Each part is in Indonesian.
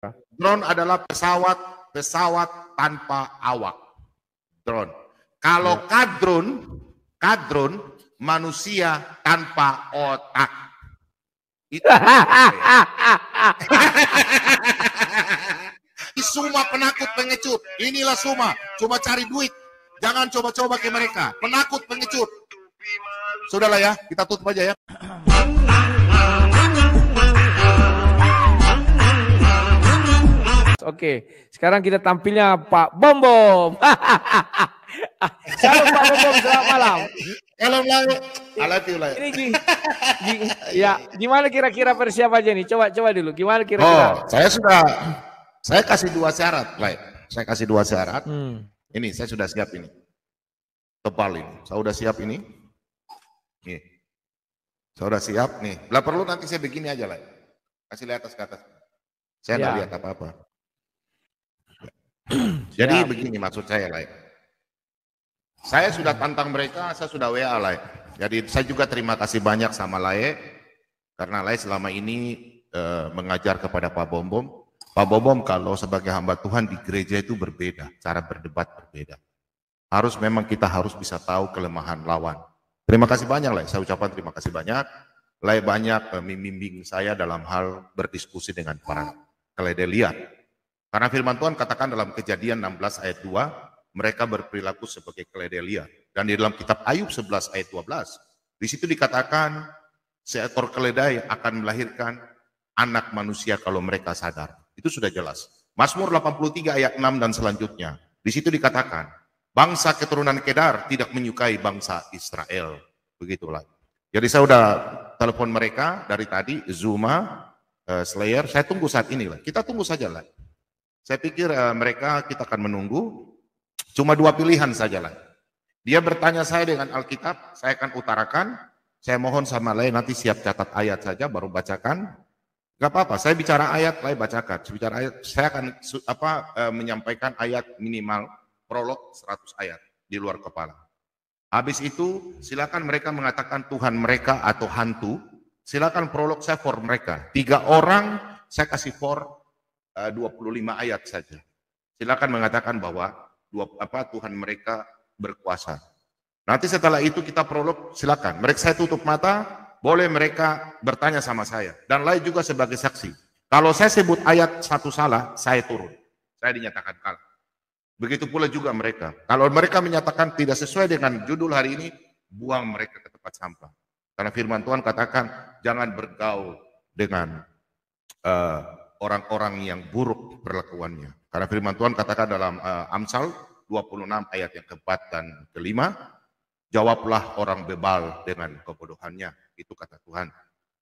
Drone adalah pesawat tanpa awak. Drone. Kalau kadrun manusia tanpa otak. Itu. Suma penakut pengecut. Inilah Suma. Coba cari duit. Jangan coba-coba ke mereka. Penakut pengecut. Sudahlah ya, kita tutup aja ya. Oke, sekarang kita tampilnya Pak Bom Bom. Halo Pak Bom Bom, selamat malam. Halo, Ini ya, gimana kira-kira persiapannya nih? Coba dulu, gimana kira-kira? Saya kasih 2 syarat, Saya kasih 2 syarat. Ini saya sudah siap ini. Tebal ini. Saya sudah siap ini. Nih. Saya sudah siap nih. Lah perlu nanti saya begini aja, Kasih lihat atas ke atas. Saya nggak lihat apa-apa. Jadi begini maksud saya, Saya sudah tantang mereka, saya sudah WA, Jadi saya juga terima kasih banyak sama Lae, karena Lae selama ini mengajar kepada Pak Bom Bom. Pak Bom Bom kalau sebagai hamba Tuhan di gereja itu berbeda, cara berdebat berbeda. Memang kita harus bisa tahu kelemahan lawan. Terima kasih banyak, Saya ucapkan terima kasih banyak. Lae banyak membimbing saya dalam hal berdiskusi dengan para keledai liar. Karena firman Tuhan katakan dalam Kejadian 16 ayat 2, mereka berperilaku sebagai keledai liar. Dan di dalam kitab Ayub 11 ayat 12, di situ dikatakan seekor keledai akan melahirkan anak manusia kalau mereka sadar. Itu sudah jelas. Mazmur 83 ayat 6 dan selanjutnya, di situ dikatakan bangsa keturunan Kedar tidak menyukai bangsa Israel. Begitulah. Jadi saya sudah telepon mereka dari tadi, Zuma, Slayer, saya tunggu saat ini, Kita tunggu saja, Saya pikir mereka kita akan menunggu. Cuma 2 pilihan saja, Dia bertanya saya dengan Alkitab, saya akan utarakan. Saya mohon sama nanti siap catat ayat saja baru bacakan. Gak apa-apa, saya bicara ayat, bacakan. Saya akan menyampaikan ayat minimal prolog 100 ayat di luar kepala. Habis itu silakan mereka mengatakan Tuhan mereka atau hantu. Silakan prolog saya for mereka. 3 orang saya kasih for 25 ayat saja. Silakan mengatakan bahwa Tuhan mereka berkuasa. Nanti setelah itu kita prolog, silakan. Mereka saya tutup mata, boleh mereka bertanya sama saya. Dan lain juga sebagai saksi. Kalau saya sebut ayat satu salah, saya turun. Saya dinyatakan kalah. Begitu pula juga mereka. Kalau mereka menyatakan tidak sesuai dengan judul hari ini, buang mereka ke tempat sampah. Karena firman Tuhan katakan, jangan bergaul dengan orang-orang yang buruk perlakuannya. Karena firman Tuhan katakan dalam Amsal 26 ayat yang keempat dan kelima, jawablah orang bebal dengan kebodohannya. Itu kata Tuhan.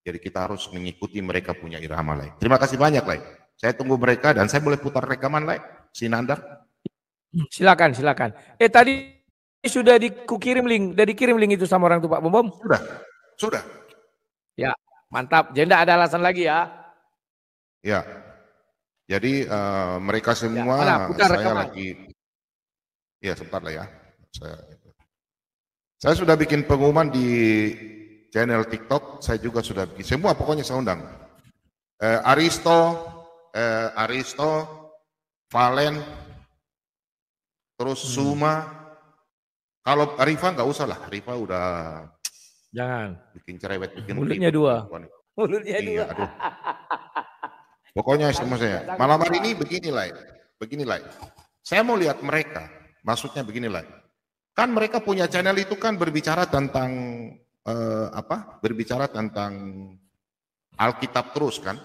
Jadi kita harus mengikuti mereka punya irama, Terima kasih banyak, Saya tunggu mereka dan saya boleh putar rekaman, Sinandar. Silakan. Tadi sudah dikirim link itu sama orang tuh Pak Bom Bom? Sudah. Ya, mantap. Jadi tidak ada alasan lagi ya. Ya. Jadi mereka semua saya lagi. Ya, sebentar ya. Saya sudah bikin pengumuman di channel TikTok, saya juga sudah bikin. Semua pokoknya saya undang. Aristo, Valen, terus Suma. Kalau Rifa nggak usah lah, Rifa udah jangan bikin cerewet, bikin mulutnya dua. Iya, aduh. Pokoknya sama saya. Malam hari ini beginilah. Saya mau lihat mereka. Maksudnya beginilah. Kan mereka punya channel itu kan berbicara tentang berbicara tentang Alkitab terus kan.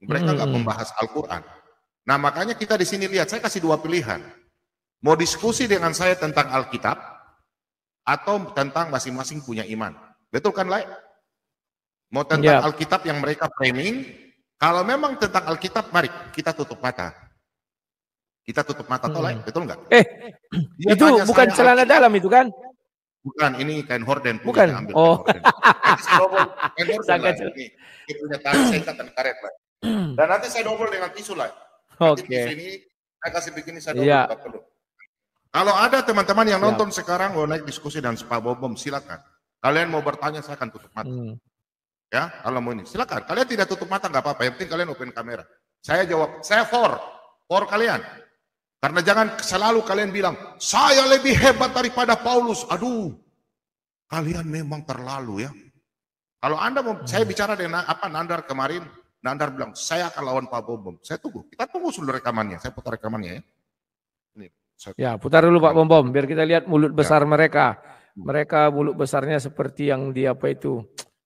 Mereka nggak membahas Al-Quran. Nah makanya kita di sini lihat, saya kasih 2 pilihan. Mau diskusi dengan saya tentang Alkitab atau tentang masing-masing punya iman. Betul kan, Mau tentang Alkitab yang mereka framing. Kalau memang tentang Alkitab, mari kita tutup mata. Kita tutup mata, betul nggak? Itu bukan celana dalam itu kan? Bukan, ini kain horden. Bukan. Oh. Kain horden ini. Dia punya tali singkat dan karet, Dan nanti saya double dengan tisu, Oke. Tisu ini saya kasih begini, saya double. Kalau ada teman-teman yang nonton sekarang mau naik diskusi dan Pak Bom, silakan. Kalian mau bertanya, saya akan tutup mata. Ya, kalau mau ini silakan. Kalian tidak tutup mata nggak apa-apa. Yang penting kalian open kamera. Saya jawab, saya for kalian. Karena jangan selalu kalian bilang, saya lebih hebat daripada Paulus. Aduh, kalian memang terlalu ya. Kalau Anda mau, saya bicara dengan Nandar kemarin, Nandar bilang, saya akan lawan Pak Bom. Saya tunggu, kita tunggu dulu rekamannya. Saya putar rekamannya ya. Ini, ya, putar dulu Pak Bom, biar kita lihat mulut besar mereka. Mereka mulut besarnya seperti yang di apa itu.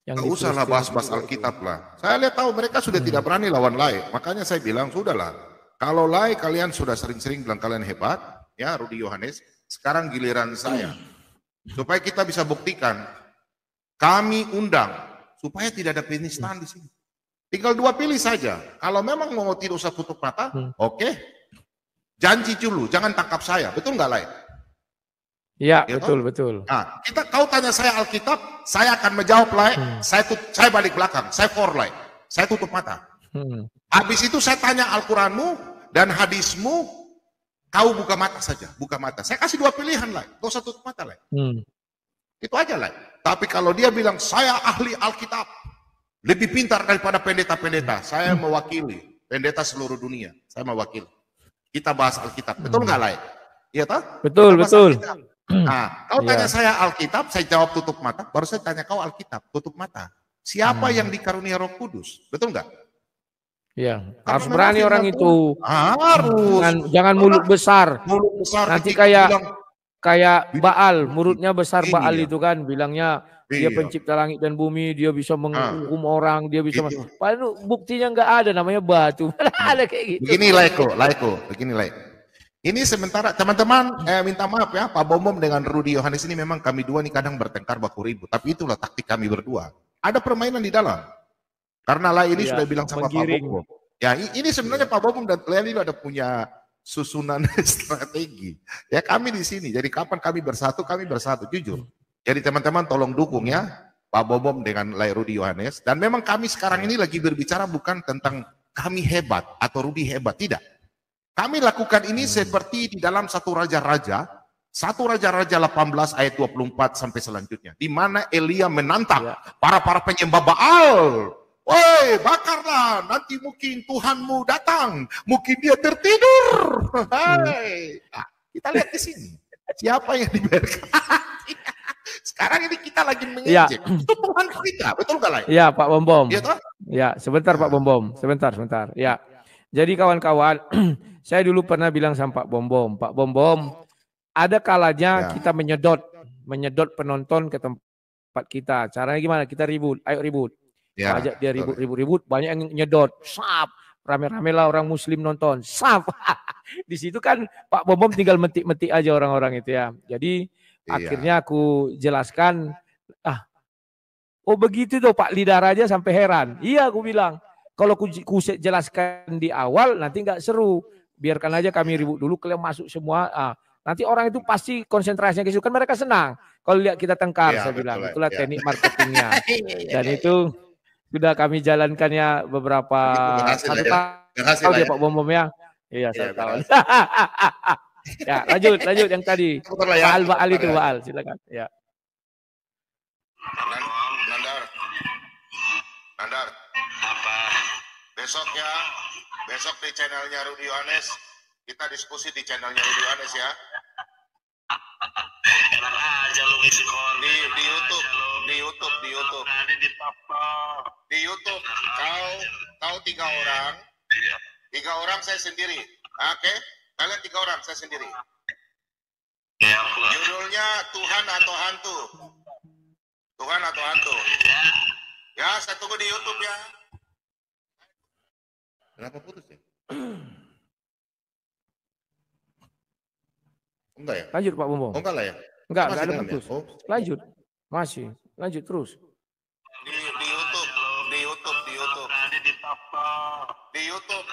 Yang gak usahlah bahas-bahas Alkitab lah. Saya lihat tahu mereka sudah tidak berani lawan Lai. Makanya saya bilang, sudahlah. Kalau Lai kalian sudah sering-sering bilang kalian hebat, ya Rudi Yohanes, sekarang giliran saya. Supaya kita bisa buktikan, kami undang, supaya tidak ada penistaan di sini. Tinggal dua pilih saja. Kalau memang mau tidak usah tutup mata, oke. Janji dulu, jangan tangkap saya. Betul nggak Lai? Iya, ya, betul. Nah, kau tanya saya Alkitab, saya akan menjawab Lai. Saya balik belakang, saya for Lai. Saya tutup mata. Habis itu saya tanya Al-Quranmu dan hadismu, kau buka mata saja, buka mata. Saya kasih dua pilihan Lai, kau usah tutup mata Lai. Itu aja Lai. Tapi kalau dia bilang saya ahli Alkitab, lebih pintar daripada pendeta-pendeta, saya mewakili pendeta seluruh dunia, saya mewakili. Kita bahas Alkitab, betul nggak Lai? Iya toh? Betul. Nah, kau tanya saya Alkitab, saya jawab tutup mata. Baru saya tanya kau Alkitab, tutup mata. Siapa yang dikarunia Roh Kudus? Betul nggak? Iya, harus berani orang itu. Harus. Jangan mulut besar. Nanti kayak Baal, mulutnya besar Baal itu kan, bilangnya dia pencipta langit dan bumi, dia bisa menghukum orang, dia bisa. Padahal buktinya nggak ada, namanya batu. Ada kayak gitu. Begini Laiko, begini Lai. Ini sementara teman-teman minta maaf ya, Pak Bom dengan Rudi Yohanes ini memang kami dua nih kadang bertengkar baku ribut, tapi itulah taktik kami berdua. Ada permainan di dalam. Karena Lai ini sudah bilang sama Pak Bom. Ya ini sebenarnya Pak Bom dan Lai ini ada punya susunan strategi. Ya kami di sini. Jadi kapan kami bersatu jujur. Jadi teman-teman tolong dukung ya Pak Bom dengan Lai Rudi Yohanes. Dan memang kami sekarang ini lagi berbicara bukan tentang kami hebat atau Rudi hebat, tidak. Kami lakukan ini seperti di dalam satu Raja-Raja 18 ayat 24 sampai selanjutnya. Di mana Elia menantang para penyembah Baal. Woi, bakarlah, nanti mungkin Tuhanmu datang. Mungkin dia tertidur. Hai. Nah, kita lihat di sini. Siapa yang dibiarkan? Sekarang ini kita lagi mengejek. Itu Tuhan kita, betul nggak Lai? Iya, Pak Bom. Ya, sebentar Pak Bom. Sebentar. Ya. Jadi kawan-kawan, saya dulu pernah bilang sama Pak Bom, ada kalanya kita menyedot penonton ke tempat kita. Caranya gimana? Kita ribut, ayo ribut. Ajak dia ribut, banyak yang nyedot. Sap, rame-rame lah orang Muslim nonton. Sap. Di situ kan Pak Bom tinggal metik-metik aja orang-orang itu ya. Jadi akhirnya aku jelaskan, oh begitu tuh Pak Lidar aja sampai heran. Iya aku bilang. Kalau ku jelaskan di awal nanti nggak seru. Biarkan aja kami ribut dulu, kalian masuk semua. Nanti orang itu pasti konsentrasinya ke situ, kan mereka senang. Kalau lihat kita tengkar, saya bilang. Itulah teknik marketingnya. Dan itu sudah kami jalankannya beberapa satu tahun ya Pak Bom ya. Iya, 1 tahun. Ya, lanjut yang tadi. Baal itu, Baal, silakan. Ya. Nandar. Besok di channelnya Rudi Yohanes, kita diskusi di channelnya Rudi Yohanes ya. Enak aja lu ngisi konten di YouTube. Di YouTube kau 3 orang. 3 orang saya sendiri. Oke? Kalian 3 orang saya sendiri. Judulnya Tuhan atau Hantu. Tuhan atau Hantu. Ya, saya tunggu di YouTube ya. Kenapa putus ya? Enggak ya? Lanjut Pak Bom. Enggak lah ya? Enggak ada putus. Ya? Lanjut. Masih. Lanjut terus. Di YouTube. Di YouTube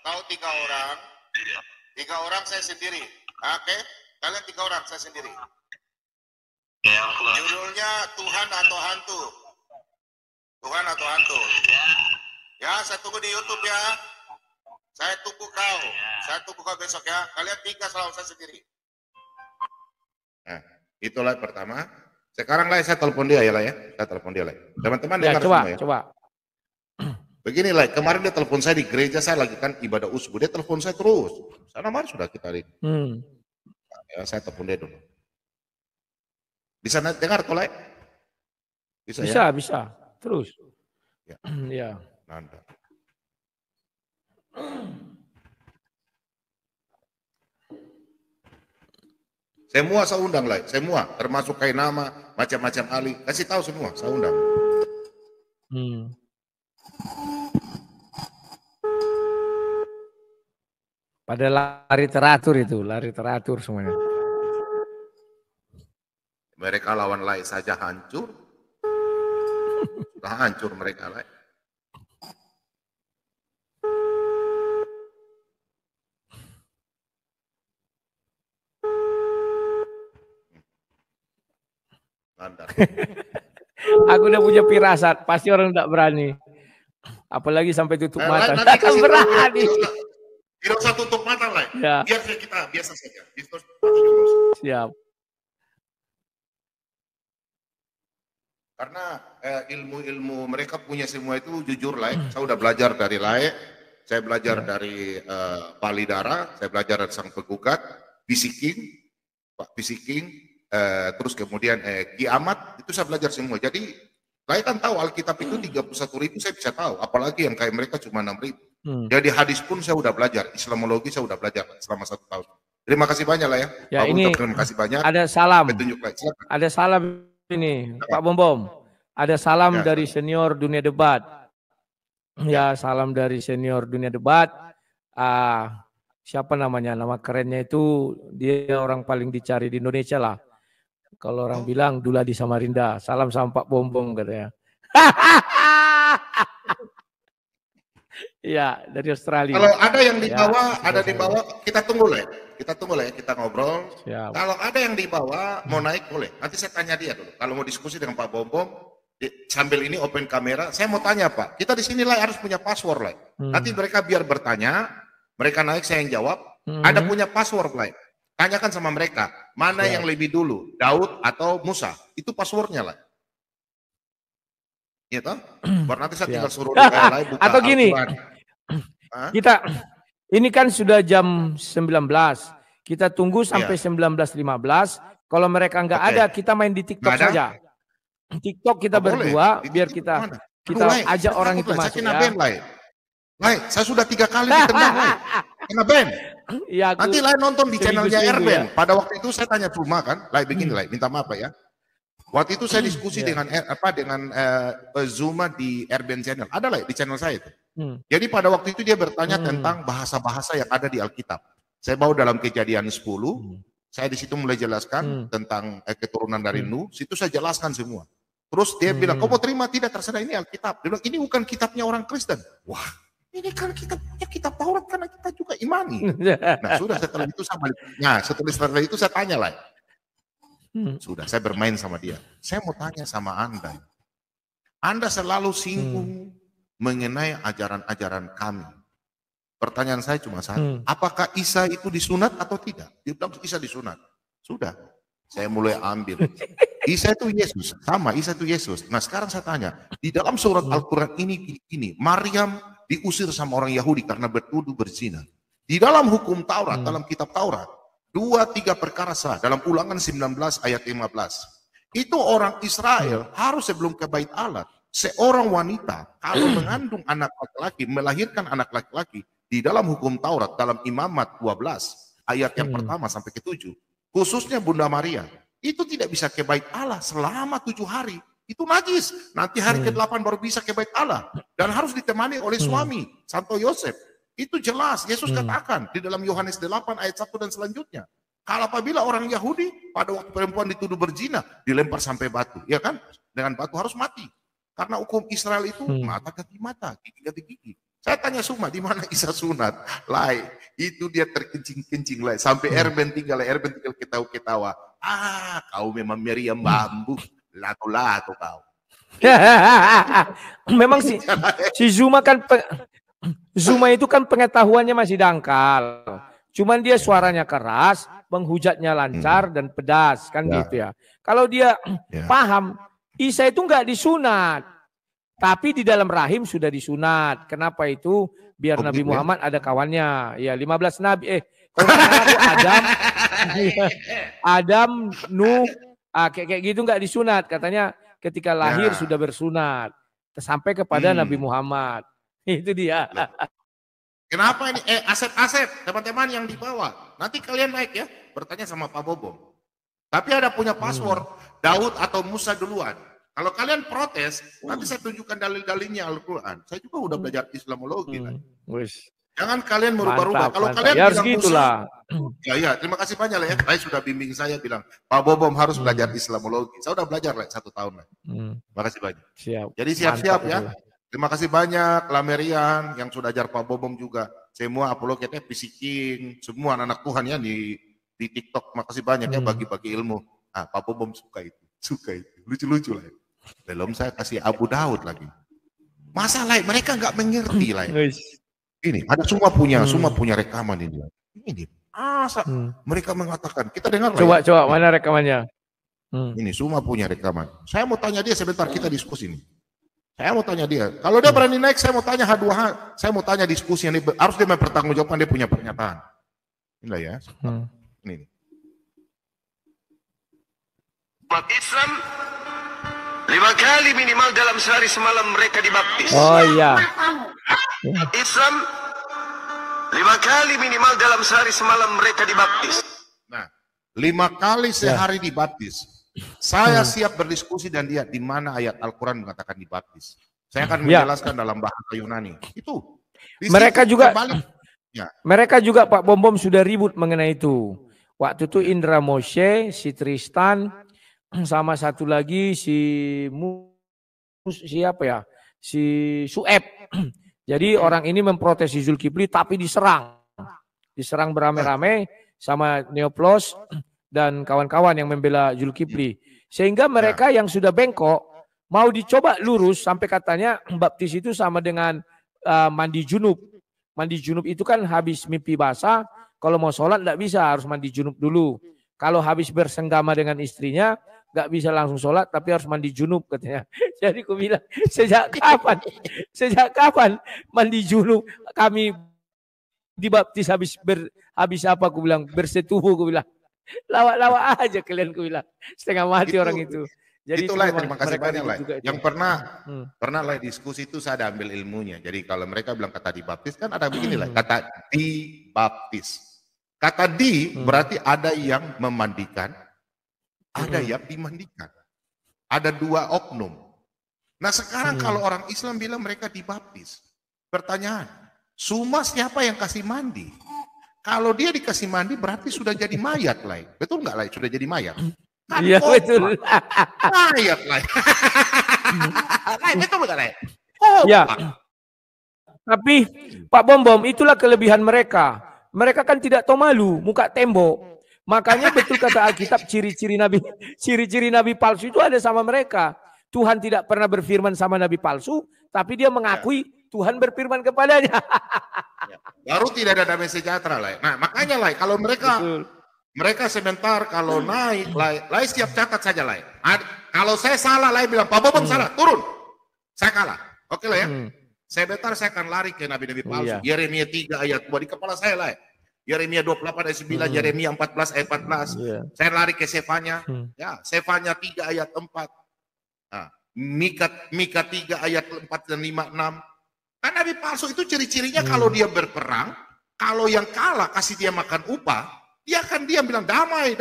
kau 3 orang. 3 orang saya sendiri. Oke? Kalian 3 orang saya sendiri. Judulnya Tuhan atau Hantu. Tuhan atau Hantu. Ya, saya tunggu di YouTube ya. Saya tunggu kau besok ya. Kalian 3 selalu saya sendiri. Nah, itulah pertama. Sekarang lah saya telepon dia ya lah ya. Saya telepon dia lah. Teman-teman dengar coba, semua ya. Coba. Begini lah, kemarin dia telepon saya di gereja, saya lagi kan ibadah usbu, dia telepon saya terus. Sana mari sudah kita lihat. Ya, saya telepon dia dulu. Bisa dengar tolek? Bisa, ya? Bisa. Terus. Ya. Ya. Nanda. Semua saya undang lah, semua, termasuk kayak nama, macam-macam ahli, kasih tahu semua, saya undang. Pada lari teratur semuanya. Mereka lawan lain saja hancur, sudah hancur mereka lain. Aku udah punya firasat, pasti orang tidak berani. Apalagi sampai tutup mata. Nanti kasih berani. Tidak usah tutup mata lah. Ya. Biar kita biasa saja. Siap. Karena ilmu-ilmu mereka punya semua itu jujur lah. Saya udah belajar dari Lae, saya belajar dari Palidara, saya belajar dari Sang Penggugat, Pak Bisiking, terus kemudian Kiamat, itu saya belajar semua. Jadi Lae kan tahu Alkitab itu 31.000 saya bisa tahu, apalagi yang kayak mereka cuma 6.000. Jadi hadis pun saya udah belajar, Islamologi saya udah belajar selama 1 tahun. Terima kasih banyak lah ya. Ya ini terima kasih banyak. Ada salam. Silakan. Ada salam ini Pak Bom. Ada salam dari senior dunia debat. Ya, salam dari senior dunia debat. Siapa namanya? Nama kerennya itu dia orang paling dicari di Indonesia lah. Kalau orang bilang Dula di Samarinda. Salam sama Pak Bom katanya. Ya, dari Australia. Kalau ada yang dibawa, di bawah, kita tunggu lah. Kita ngobrol. Siap. Kalau ada yang dibawa mau naik boleh. Nanti saya tanya dia dulu. Kalau mau diskusi dengan Pak Bom, sambil ini open kamera, saya mau tanya Pak. Kita di sini lah harus punya password lah. Nanti mereka biar bertanya, mereka naik saya yang jawab. Ada punya password lah. Tanyakan sama mereka, mana yang lebih dulu, Daud atau Musa? Itu passwordnya lah. Iya toh? Baru nanti saya tinggal suruh buka atau gini. Kita ini kan sudah jam 19. Kita tunggu sampai 19.15. Kalau mereka nggak ada, kita main di TikTok saja. TikTok kita berdua, biar kita ajak orang itu masuk ya. Saya sudah 3 kali ditendang kena ban. Ya, nanti lain nonton di channelnya Erben. Ya. Pada waktu itu saya tanya Cuma kan, begini minta maaf ya. Waktu itu saya diskusi dengan Zuma di Erben channel. Ada lah di channel saya itu. Jadi pada waktu itu dia bertanya tentang bahasa-bahasa yang ada di Alkitab. Saya bawa dalam Kejadian 10. Saya di situ mulai jelaskan tentang keturunan dari Nuh. Situ saya jelaskan semua. Terus dia bilang, kau mau terima? Tidak, terserah, ini Alkitab. Dia bilang, ini bukan kitabnya orang Kristen. Wah, ini kan kitab Taurat karena kita juga imani. Nah sudah setelah itu setelah itu saya tanya lah. Sudah, saya bermain sama dia. Saya mau tanya sama Anda. Anda selalu singgung mengenai ajaran-ajaran kami. Pertanyaan saya cuma satu. Apakah Isa itu disunat atau tidak? Dia bilang Isa disunat. Sudah. Saya mulai ambil. Isa itu Yesus. Sama, Isa itu Yesus. Nah sekarang saya tanya. Di dalam surat Al-Quran ini, Maryam diusir sama orang Yahudi karena bertuduh berzina. Di dalam hukum Taurat, dalam kitab Taurat. 2-3 perkara sah. Dalam Ulangan 19 ayat 15. Itu orang Israel harus sebelum ke bait Allah. Seorang wanita kalau mengandung anak laki-laki, melahirkan anak laki-laki. Di dalam hukum Taurat, dalam Imamat 12, ayat yang pertama sampai ke-7, khususnya Bunda Maria, itu tidak bisa ke bait Allah selama 7 hari. Itu najis. Nanti hari ke-8 baru bisa ke bait Allah. Dan harus ditemani oleh suami, Santo Yosef. Itu jelas, Yesus katakan di dalam Yohanes 8 ayat 1 dan selanjutnya. Kalau apabila orang Yahudi, pada waktu perempuan dituduh berzina, dilempar sampai batu. Ya kan? Dengan batu harus mati. Karena hukum Israel itu mata ganti mata, gigi ganti gigi. Saya tanya Suma, di mana Isa sunat? Lai, itu dia terkencing-kencing lai. Sampai Erben tinggal ketawa-ketawa. Kau memang meriam bambu, lato-lato kau. Memang si Zuma kan Zuma itu kan pengetahuannya masih dangkal. Cuman dia suaranya keras, penghujatnya lancar dan pedas kan gitu ya. Kalau dia paham, Isa itu nggak disunat. Tapi di dalam rahim sudah disunat. Kenapa itu? Biar Oh, Nabi gitu ya? Muhammad ada kawannya. Ya 15 Nabi. Kalau nggak salah tuh Adam, Nuh, kayak gitu nggak disunat. Katanya ketika lahir Ya. sudah bersunat. Sampai kepada Nabi Muhammad. Itu dia. Kenapa ini? Aset-aset teman-teman yang dibawa. Nanti kalian naik ya, bertanya sama Pak Bobom. Tapi ada punya password, Daud atau Musa duluan. Kalau kalian protes, nanti saya tunjukkan dalil-dalilnya Al-Quran. Saya juga udah belajar Islamologi. Jangan kalian merubah-rubah. Kalau kalian ya bilang gitulah. Musa, ya terima kasih banyak lah ya. Saya sudah bimbing saya bilang, Pak Bobom harus belajar Islamologi. Saya udah belajar lah 1 tahun lah. Terima kasih banyak. Siap. Jadi siap-siap ya. Terima kasih banyak Lamerian yang sudah ajar Pak Bobom juga. Semua apologetnya pisikin, semua anak Tuhan ya di TikTok. Makasih banyak ya bagi-bagi ilmu. Ah, Pak Bobom suka itu. Lucu-lucu lah. Belum saya kasih Abu Daud lagi. Masalah mereka nggak mengerti lah. Ini ada semua punya rekaman ini. Ini mereka mengatakan kita dengar. Coba mana rekamannya? Ini semua punya rekaman. Saya mau tanya dia sebentar, kita diskusi ini. Saya mau tanya dia. Kalau dia berani naik, saya mau tanya H2H. Saya mau tanya diskusi ini harus dia mempertanggungjawabkan dia punya pernyataan. Inilah ya. Ini. Umat Islam 5 kali minimal dalam sehari semalam mereka dibaptis. Oh iya. Islam 5 kali minimal dalam sehari semalam mereka dibaptis. Nah, 5 kali sehari dibaptis. Saya siap berdiskusi dan lihat di mana ayat Al-Quran mengatakan dibaptis. Saya akan menjelaskan dalam bahasa Yunani. Itu. Mereka juga Pak Bom sudah ribut mengenai itu. Waktu itu Indra Moshe, si Tristan, sama satu lagi si Sueb. Jadi orang ini memprotes Zulkifli tapi diserang beramai-ramai sama Neoplos dan kawan-kawan yang membela Zulkifli. Sehingga mereka yang sudah bengkok mau dicoba lurus sampai katanya baptis itu sama dengan mandi junub. Mandi junub itu kan habis mimpi basah, kalau mau sholat tidak bisa, harus mandi junub dulu. Kalau habis bersenggama dengan istrinya, nggak bisa langsung sholat, tapi harus mandi junub katanya. Jadi aku bilang, sejak kapan mandi junub kami dibaptis habis apa aku bilang, bersetubuh aku bilang. Lawak-lawak aja kalian aku bilang. Setengah mati orang itu. Jadi itulah terima kasih banyak lah. Yang pernah lah diskusi itu saya ada ambil ilmunya. Jadi kalau mereka bilang kata dibaptis kan ada begini lah, kata dibaptis. Kata di berarti ada yang memandikan, ada yang dimandikan. Ada 2 oknum. Nah sekarang kalau orang Islam bilang mereka dibaptis. Pertanyaan, Suma siapa yang kasih mandi? Kalau dia dikasih mandi berarti sudah jadi mayat lah. Betul nggak lah? Sudah jadi mayat. Iya betul. Mayat lah. Betul nggak lah? Ya. Tapi Pak Bom itulah kelebihan mereka. Mereka kan tidak tahu malu, muka tembok. Makanya betul kata Alkitab, ciri-ciri nabi palsu itu ada sama mereka. Tuhan tidak pernah berfirman sama nabi palsu, tapi dia mengakui Tuhan berfirman kepadanya. Baru tidak ada damai sejahtera lah. Nah makanya lah kalau mereka sebentar kalau naik lah siap catat saja lah. Kalau saya salah lah bilang Pak Bobom salah, turun. Saya kalah. Oke lah ya. Sebentar saya akan lari ke nabi-nabi palsu. Yeremia 3 ayat 2 di kepala saya lah. Yeremia 28 ayat 9, Yeremia 14 ayat 14. Saya lari ke Sefanya. Ya, Sefanya 3 ayat 4. Nah, Mika 3 ayat 4 dan 5, 6. Kan nabi palsu itu ciri-cirinya kalau dia berperang, kalau yang kalah kasih dia makan upah, dia akan diam bilang damai.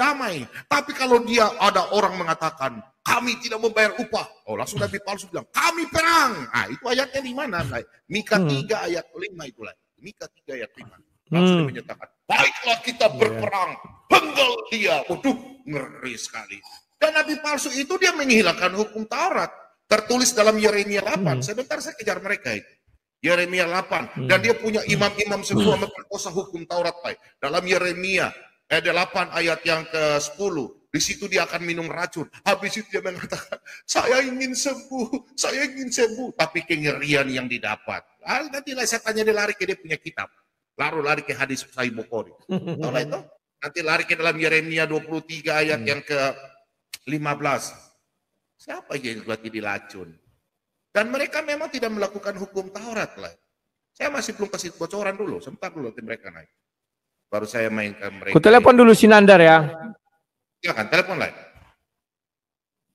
Tapi kalau dia ada orang mengatakan kami tidak membayar upah, langsung nabi palsu bilang kami perang. Nah, itu ayatnya di mana? Mika 3 ayat 5 itulah. Mika 3 ayat 5. Langsung dia menyatakan, baiklah kita berperang, penggal dia. Waduh, ngeri sekali. Dan nabi palsu itu dia menghilangkan hukum Taurat. Tertulis dalam Yeremia 8. Sebentar saya kejar mereka itu. Yeremia 8. Dan dia punya imam-imam semua memperkosa hukum Taurat. Dalam Yeremia 8 ayat yang ke-10. Di situ dia akan minum racun. Habis itu dia mengatakan, saya ingin sembuh. Tapi kengerian yang didapat. Nantilah saya tanya dia lari ke dia punya kitab. Lalu lari ke hadis Sahih Bukhari. Tahu itu? Nanti lari ke dalam Yeremia 23 ayat yang ke-15. Siapa yang berarti dilacun? Dan mereka memang tidak melakukan hukum Taurat lah. Saya masih belum kasih bocoran dulu, sebentar dulu nanti mereka naik. Baru saya mainkan mereka. Ku telepon dulu si Nandar ya. Silakan, telepon lah.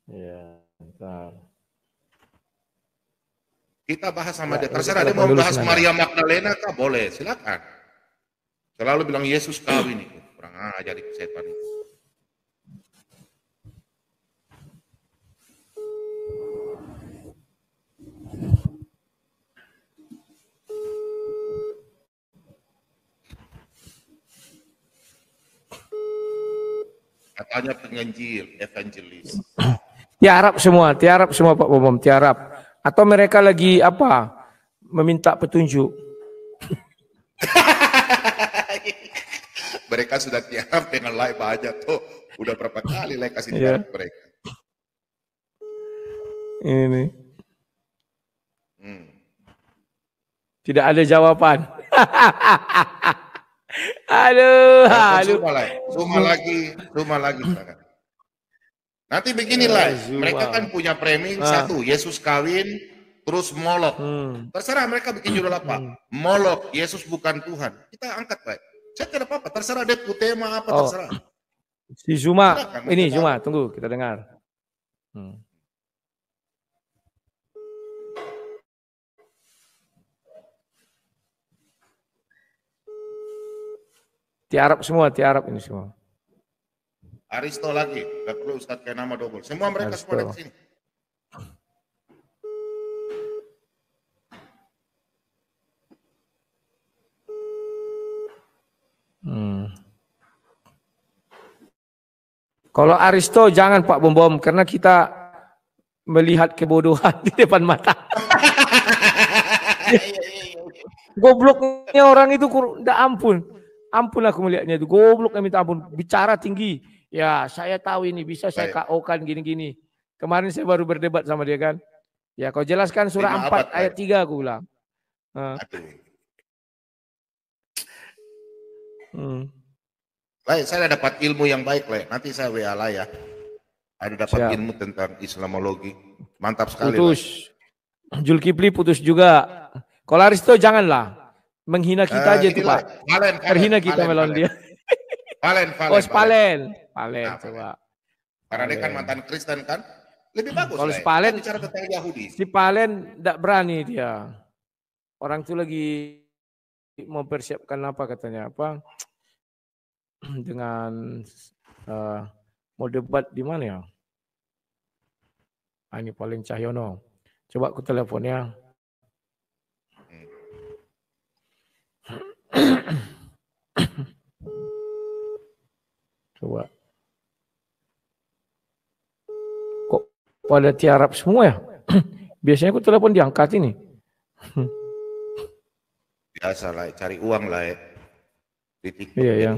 Iya, bentar. Kita bahas sama Ya, dia. Terserah dia mau bahas Maria Magdalena kah? Boleh, silakan. Selalu bilang Yesus kawin itu. Kurang ajar itu setan itu. Katanya penginjil, evangelis. Tiarap semua Pak Bom, tiarap. Atau mereka lagi apa? Meminta petunjuk. Mereka sudah tiarap dengan live aja tuh. Udah berapa kali lah kasih tiarap mereka. Ini. Tidak ada jawaban. Aduh. Cuma lagi. Nanti beginilah, mereka kan punya framing satu, Yesus kawin, terus Molok. Terserah mereka bikin judul apa. Molok, Yesus bukan Tuhan. Kita angkat, Pak. Saya tidak apa-apa, terserah dia tema apa, terserah. Si Zuma, ini Zuma, tunggu kita dengar. Tiarap ini semua. Aristo lagi, gak perlu Ustadz kayak nama double. Semua mereka Aristo. semua ada di sini. Kalau Aristo jangan Pak Bom, karena kita melihat kebodohan di depan mata. Gobloknya orang itu, ampun aku melihatnya itu, gobloknya minta ampun, bicara tinggi. Ya saya tahu ini bisa saya KO-kan gini-gini. Kemarin saya baru berdebat sama dia kan. Ya kau jelaskan surah 4 ayat 3 aku bilang. Baik, saya dapat ilmu yang baik, Le. Nanti saya WA lah ya. Ada dapat ilmu tentang Islamologi. Mantap sekali. Putus. Zulkifli putus juga. Kalau Aristo janganlah. Menghina kita aja tuh Pak. Terhina kita melawan dia. Palen coba. Karena dia kan mantan Kristen kan. Lebih bagus. Kalau Palen bicara tentang Yahudi. Si Palen tidak berani dia. Orang itu lagi mempersiapkan apa katanya apa? Dengan mau debat di mana ya? Ini paling Cahyono. Coba aku teleponnya. Coba. Kok pada tiarap semua ya? Biasanya aku telepon diangkat ini. Biasa lah, cari uang lah ya. Di TikTok. Iya.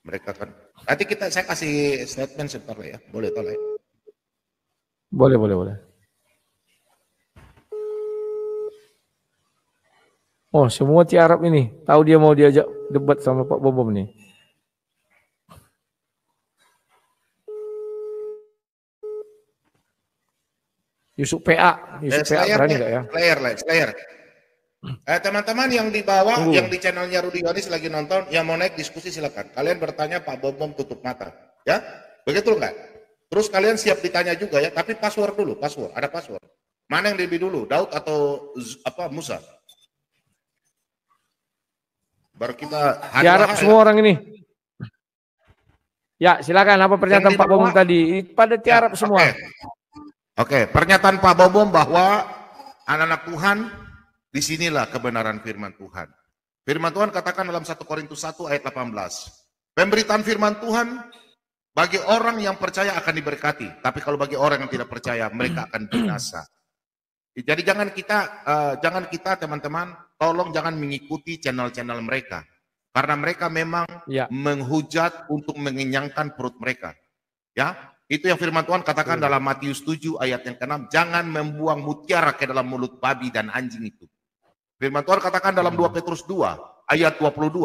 Mereka kan. Nanti saya kasih statement sebentar lah ya. Boleh tau lah ya. Boleh. Oh, semua tiarap ini. Tahu dia mau diajak debat sama Pak Bom nih. Yusuf PA berani nggak ya? Slayer. Teman-teman yang di bawah, yang di channelnya Rudy Yohanes lagi nonton, yang mau naik diskusi silakan. Kalian bertanya, Pak Bom tutup mata, ya? Begitu enggak? Terus kalian siap ditanya juga ya, tapi password dulu, ada password. Mana yang lebih dulu, Daud atau Musa? Baru kita tiarap semua orang ini. Ya, silakan apa pernyataan Pak Bom tadi? Pada tiarap semua. Oke, pernyataan Pak Bom bahwa anak-anak Tuhan, disinilah kebenaran firman Tuhan. Firman Tuhan katakan dalam 1 Korintus 1 ayat 18. Pemberitaan firman Tuhan bagi orang yang percaya akan diberkati. Tapi kalau bagi orang yang tidak percaya, mereka akan binasa. Jadi jangan kita teman-teman, tolong jangan mengikuti channel-channel mereka. Karena mereka memang menghujat untuk mengenyangkan perut mereka. Ya, itu yang firman Tuhan katakan dalam Matius 7 ayat yang ke-6. Jangan membuang mutiara ke dalam mulut babi dan anjing itu. Firman Tuhan katakan dalam 2 Petrus 2 ayat 22.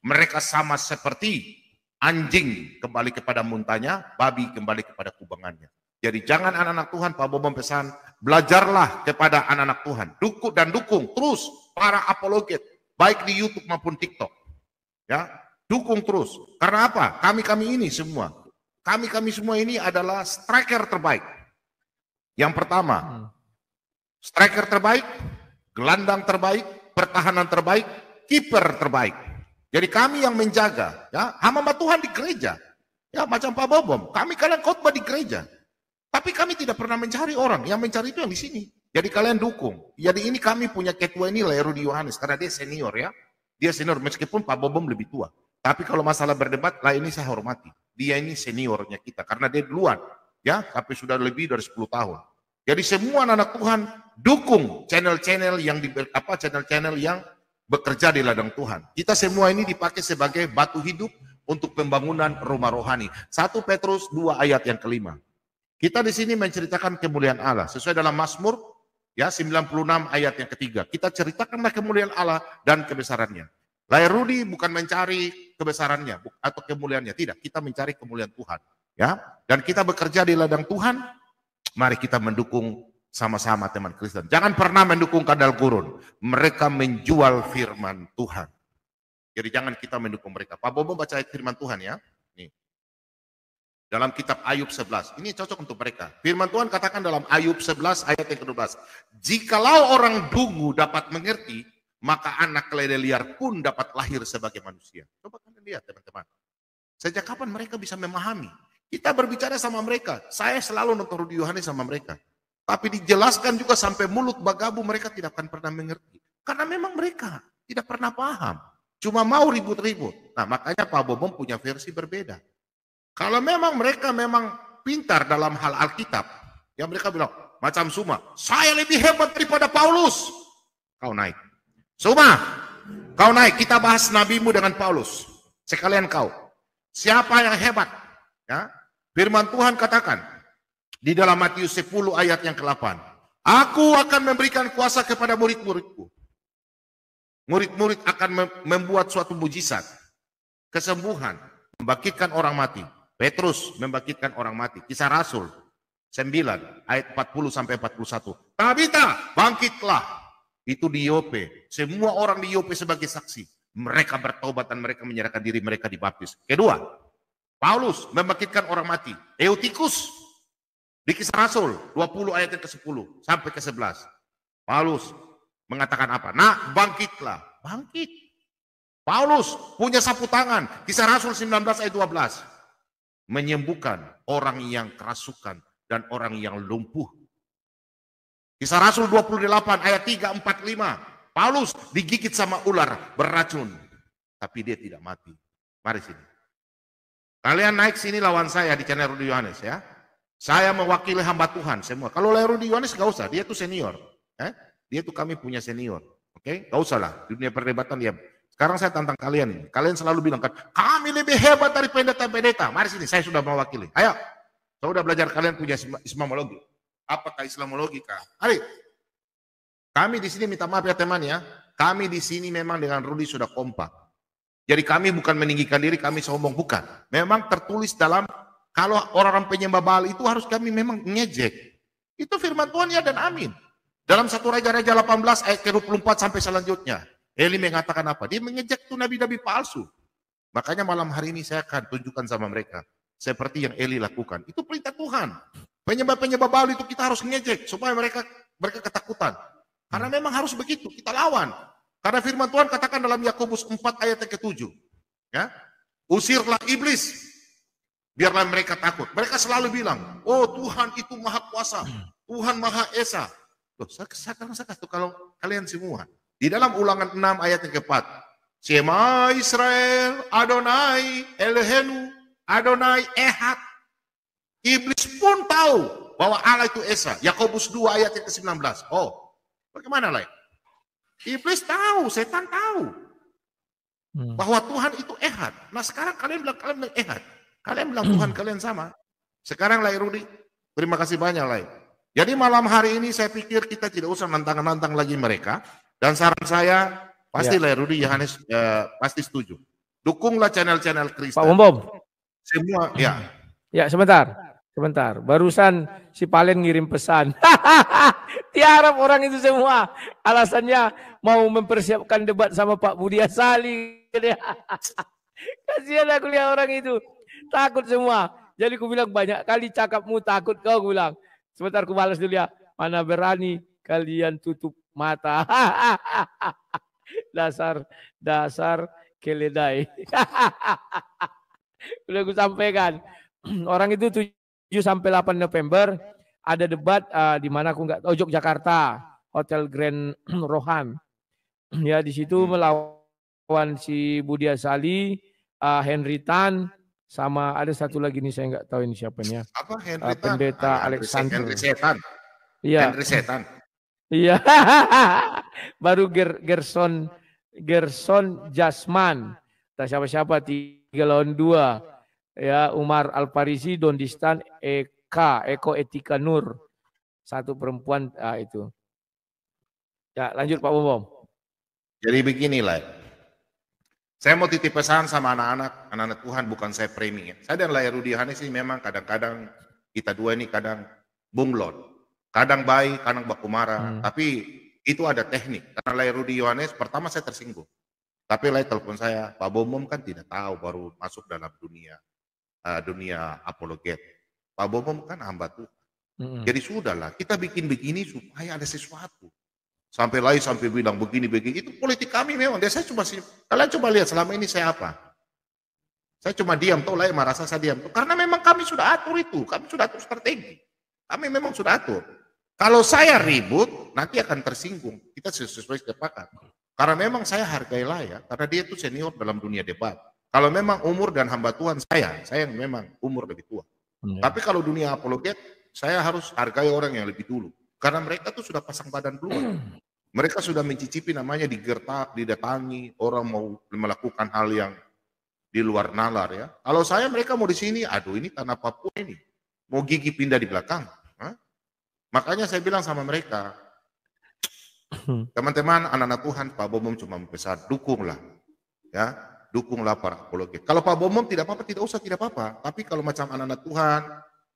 Mereka sama seperti anjing kembali kepada muntahnya, babi kembali kepada kubangannya. Jadi jangan anak-anak Tuhan, Pak Bobom pesan, belajarlah kepada anak-anak Tuhan. Dukung terus para apologet, baik di YouTube maupun TikTok. Ya, dukung terus. Karena apa? Kami ini semua ini adalah striker terbaik. Yang pertama, striker terbaik, gelandang terbaik, pertahanan terbaik, kiper terbaik. Jadi kami yang menjaga, ya, hamba Tuhan di gereja. Ya, macam Pak Bobom, kalian khotbah di gereja. Tapi kami tidak pernah mencari orang, yang mencari itu yang di sini. Jadi kalian dukung. Jadi ini kami punya ketua ini Rudi Yohanes, karena dia senior ya. Dia senior, meskipun Pak Bobom lebih tua. Tapi kalau masalah berdebat, lah ini saya hormati. Dia ini seniornya kita, karena dia duluan. Ya, tapi sudah lebih dari 10 tahun. Jadi semua anak Tuhan dukung channel-channel yang bekerja di ladang Tuhan. Kita semua ini dipakai sebagai batu hidup untuk pembangunan rumah rohani. 1 Petrus 2 ayat yang kelima. Kita di sini menceritakan kemuliaan Allah sesuai dalam Mazmur ya 96 ayat yang ketiga. Kita ceritakanlah kemuliaan Allah dan kebesarannya. Rudi bukan mencari kebesarannya atau kemuliaannya, tidak. Kita mencari kemuliaan Tuhan, ya. Dan kita bekerja di ladang Tuhan. Mari kita mendukung sama-sama teman Kristen. Jangan pernah mendukung kadal gurun. Mereka menjual firman Tuhan. Jadi jangan kita mendukung mereka. Pak Bobo baca ayat firman Tuhan ya. Nih. Dalam kitab Ayub 11. Ini cocok untuk mereka. Firman Tuhan katakan dalam Ayub 11 ayat yang ke-12. Jikalau orang dungu dapat mengerti, maka anak keledai liar pun dapat lahir sebagai manusia. Coba kalian lihat teman-teman. Sejak kapan mereka bisa memahami? Kita berbicara sama mereka. Saya selalu nonton Rudi Yohanes sama mereka. Tapi dijelaskan juga sampai mulut bagabu, mereka tidak akan pernah mengerti. Karena memang mereka tidak pernah paham. Cuma mau ribut-ribut. Nah makanya Pak Bobom punya versi berbeda. Kalau memang mereka memang pintar dalam hal Alkitab, yang mereka bilang, macam Suma, saya lebih hebat daripada Paulus. Kau naik. Suma, kau naik, kita bahas nabimu dengan Paulus. Sekalian kau. Siapa yang hebat? Ya, firman Tuhan katakan di dalam Matius 10 ayat yang ke-8. Aku akan memberikan kuasa kepada murid-muridku. Murid-murid akan membuat suatu mujizat. Kesembuhan, membangkitkan orang mati. Petrus membangkitkan orang mati. Kisah Rasul 9 ayat 40 sampai 41. Tabita, bangkitlah. Itu di Yope. Semua orang di Yope sebagai saksi. Mereka bertobat dan mereka menyerahkan diri mereka dibaptis. Kedua, Paulus membangkitkan orang mati. Eutikus di Kisah Rasul 20 ayat yang ke-10 sampai ke-11. Paulus mengatakan apa? Nah, bangkitlah. Bangkit. Paulus punya sapu tangan. Kisah Rasul 19 ayat 12. Menyembuhkan orang yang kerasukan dan orang yang lumpuh. Kisah Rasul 28 ayat 3, 4, 5. Paulus digigit sama ular beracun. Tapi dia tidak mati. Mari sini. Kalian naik sini lawan saya di channel Rudi Yohanes ya. Saya mewakili hamba Tuhan semua. Kalau Rudi Yohanes gak usah, dia tuh senior. Dia tuh kami punya senior. Oke, gak usah lah. Di dunia perdebatan dia. Sekarang saya tantang kalian ini. Kalian selalu bilang kan, kami lebih hebat dari pendeta-pendeta. Mari sini, saya sudah mewakili. Ayo, saya sudah belajar, kalian punya Islamologi. Apakah Islamologi kah? Mari. Kami di sini minta maaf ya teman ya. Kami di sini memang dengan Rudi sudah kompak. Jadi kami bukan meninggikan diri, kami sombong, bukan. Memang tertulis dalam, kalau orang-orang penyembah Baal itu harus kami memang ngejek. Itu firman Tuhan ya dan amin. Dalam 1 Raja-Raja 18 ayat ke-24 sampai selanjutnya. Eli mengatakan apa? Dia mengejek tuh nabi-nabi palsu. Makanya malam hari ini saya akan tunjukkan sama mereka. Seperti yang Eli lakukan. Itu perintah Tuhan. Penyembah-penyembah Baal itu kita harus ngejek. Supaya mereka ketakutan. Karena memang harus begitu. Kita lawan. Karena firman Tuhan katakan dalam Yakobus 4 ayat yang ke-7. Ya, usirlah iblis. Biarlah mereka takut. Mereka selalu bilang, oh Tuhan itu maha kuasa. Tuhan maha esa. Loh, sekarang saya kasih kalau kalian semua. Di dalam Ulangan 6 ayat yang ke-4. Shema Israel, Adonai, Elohenu, Adonai Ehad. Iblis pun tahu bahwa Allah itu Esa. Yakobus 2 ayat yang ke-19. Oh, bagaimana lain? Iblis tahu, setan tahu. Bahwa Tuhan itu Ehad. Nah sekarang kalian bilang Ehad. Kalian bilang Tuhan kalian sama. Sekarang Lai Rudi, terima kasih banyak Lai. Jadi malam hari ini saya pikir kita tidak usah nantang-nantang lagi mereka. Dan saran saya, pasti Lai Rudi Yohanes pasti setuju. Dukunglah channel-channel Kristen. Pak Bobom. Semua, ya. Ya, sebentar. Sebentar, barusan si Palen ngirim pesan. Tiarap orang itu semua. Alasannya mau mempersiapkan debat sama Pak Budi Asali. Kasihan aku lihat orang itu. Takut semua. Jadi aku bilang banyak kali cakapmu takut kau, aku bilang. Sebentar aku balas dulu ya. Mana berani kalian tutup mata. Dasar keledai. Udah aku sampaikan. Orang itu 7-8 November ada debat di mana aku nggak tahu, Yogyakarta, Hotel Grand Rohan. Ya di situ melawan si Budi Asali, Henry Tan, sama ada satu lagi nih saya nggak tahu ini siapanya. Apa Henry Tan? Pendeta Alexander. Henry Setan. Iya. Henry Setan. Iya. Baru Gerson Jasman. Tak siapa-siapa 3 lawan 2. Ya, Umar Al-Farisi, Dondistan, Eko Etika Nur. Satu perempuan itu. Ya, lanjut Pak Bom. Jadi beginilah. Saya mau titip pesan sama anak-anak Tuhan, bukan saya framing ya. Saya dan Layar Rudi Yohanes sih memang kadang-kadang kita dua ini kadang bunglon. Kadang baik, kadang baku marah. Tapi itu ada teknik. Karena Layar Rudi Yohanes, pertama saya tersinggung. Tapi Lai telepon saya, Pak Bom kan tidak tahu, baru masuk dalam dunia apologet. Pak Bom kan hamba Tuhan. Jadi sudahlah, kita bikin begini supaya ada sesuatu. Sampai bilang begini. Itu politik kami memang. Kalian coba lihat selama ini saya apa? Saya cuma diam, tahu Lai merasa saya diam. Karena memang kami sudah atur itu. Kami sudah atur strategi. Kami memang sudah atur. Kalau saya ribut, nanti akan tersinggung. Kita sesuai sepakat. Karena memang saya hargai Lai ya. Karena dia itu senior dalam dunia debat. Kalau memang umur dan hamba Tuhan saya yang memang umur lebih tua. Tapi kalau dunia apologet, saya harus hargai orang yang lebih dulu. Karena mereka tuh sudah pasang badan duluan. Mereka sudah mencicipi namanya didatangi, orang mau melakukan hal yang di luar nalar ya. Kalau mereka mau di sini, aduh ini tanah Papua ini. Mau gigi pindah di belakang. Makanya saya bilang sama mereka, teman-teman, anak-anak Tuhan, Pak Bom cuma pesan, dukunglah. Ya. Dukunglah para apologet. Kalau Pak Bom tidak apa-apa, tidak usah, tidak apa-apa. Tapi kalau macam anak-anak Tuhan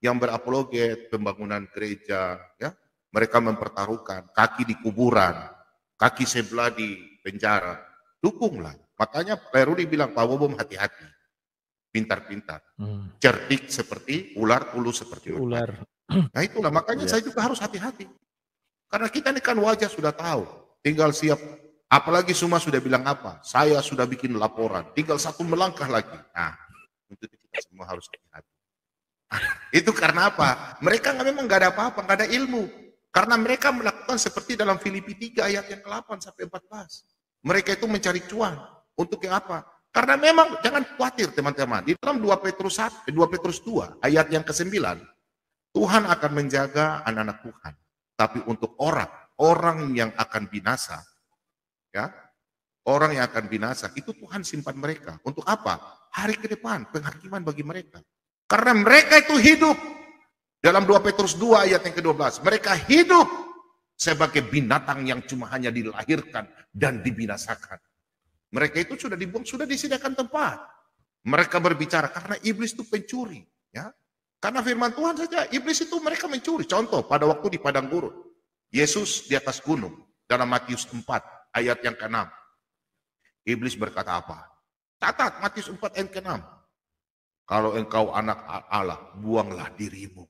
yang berapologet, pembangunan gereja, ya, mereka mempertaruhkan kaki di kuburan, kaki sebelah di penjara, dukunglah. Makanya Pak Rudi bilang, Pak Bom hati-hati, pintar-pintar, cerdik seperti ular, tulus seperti ular. Nah itulah, makanya saya juga harus hati-hati. Karena kita ini kan wajah sudah tahu, tinggal siap. Apalagi semua sudah bilang apa? Saya sudah bikin laporan, tinggal satu melangkah lagi. Nah, untuk itu kita semua harus hati-hati. Itu karena apa? Mereka memang nggak ada apa-apa, nggak ada ilmu. Karena mereka melakukan seperti dalam Filipi 3 ayat yang ke-8 sampai 14. Mereka itu mencari cuan. Untuk yang apa? Karena memang jangan khawatir teman-teman. Di dalam 2 Petrus 2 ayat yang ke-9, Tuhan akan menjaga anak-anak Tuhan. Tapi untuk orang yang akan binasa, ya, orang yang akan binasa itu Tuhan simpan mereka. Untuk apa? Hari ke depan, penghakiman bagi mereka. Karena mereka itu hidup. Dalam 2 Petrus 2 ayat yang ke-12, mereka hidup sebagai binatang yang cuma hanya dilahirkan dan dibinasakan. Mereka itu sudah dibuang, sudah disediakan tempat. Mereka berbicara karena iblis itu pencuri, ya. Karena firman Tuhan saja, iblis itu mereka mencuri. Contoh, pada waktu di padang gurun, Yesus di atas gunung dalam Matius 4 ayat yang ke-6. Iblis berkata apa? Catat Matius 4 ayat ke-6. Kalau engkau anak Allah, buanglah dirimu.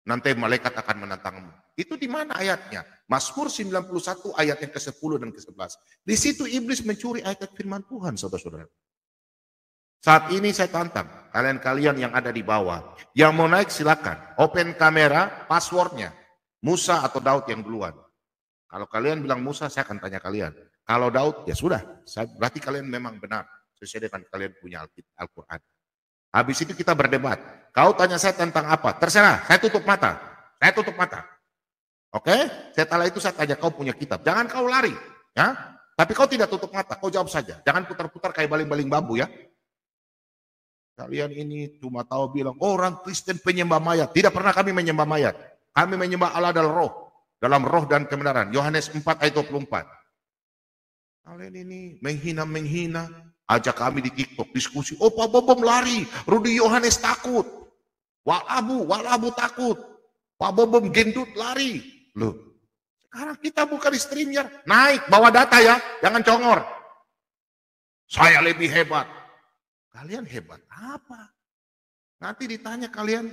Nanti malaikat akan menantangmu. Itu di mana ayatnya? Mazmur 91 ayat yang ke-10 dan ke-11. Di situ iblis mencuri ayat firman Tuhan, saudara-saudara. Saat ini saya tantang kalian-kalian yang ada di bawah. Yang mau naik silakan. Open kamera, passwordnya. Musa atau Daud yang duluan. Kalau kalian bilang Musa, saya akan tanya kalian. Kalau Daud, ya sudah. Berarti kalian memang benar. Sesuai dengan kalian punya Al-Quran. Habis itu kita berdebat. Kau tanya saya tentang apa? Terserah, saya tutup mata. Saya tutup mata. Oke? Setelah itu saya tanya, kau punya kitab. Jangan kau lari. Ya? Tapi kau tidak tutup mata, kau jawab saja. Jangan putar-putar kayak baling-baling bambu ya. Kalian ini cuma tahu bilang, orang Kristen penyembah mayat. Tidak pernah kami menyembah mayat. Kami menyembah Allah dalam roh. Dalam roh dan kebenaran. Yohanes 4 ayat 24. Kalian ini menghina. Ajak kami di TikTok diskusi. Oh Pak Bom lari. Rudi Yohanes takut. Walabu takut. Pak Bobom gendut lari. Loh, sekarang kita bukan di StreamYard. Naik, bawa data ya, jangan congor. Saya lebih hebat. Kalian hebat apa? Nanti ditanya kalian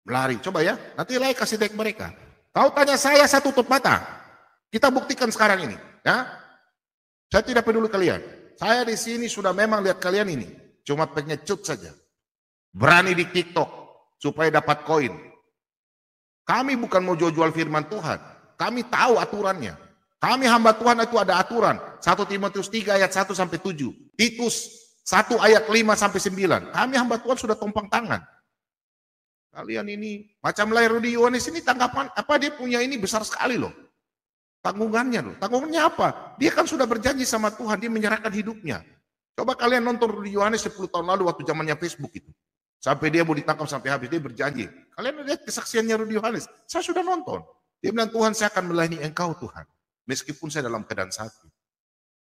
melari. Coba ya, nanti like kasih tag mereka. Kau tanya saya, saya tutup mata. Kita buktikan sekarang ini. Ya, saya tidak peduli kalian. Saya di sini sudah memang lihat kalian ini. Cuma pengecut saja. Berani di TikTok supaya dapat koin. Kami bukan mau jual firman Tuhan. Kami tahu aturannya. Kami hamba Tuhan itu ada aturan. 1 Timotius 3 ayat 1 sampai 7. Titus 1 ayat 5 sampai 9. Kami hamba Tuhan sudah tumpang tangan. Kalian ini macam Rudy Yohanes ini tanggapan apa dia punya ini besar sekali loh. Tanggungannya loh. Tanggungannya apa? Dia kan sudah berjanji sama Tuhan, dia menyerahkan hidupnya. Coba kalian nonton Rudy Yohanes 10 tahun lalu waktu zamannya Facebook itu. Sampai dia mau ditangkap sampai habis, dia berjanji. Kalian lihat kesaksiannya Rudy Yohanes. Saya sudah nonton. Dia bilang, Tuhan saya akan melayani engkau Tuhan. Meskipun saya dalam keadaan sakit.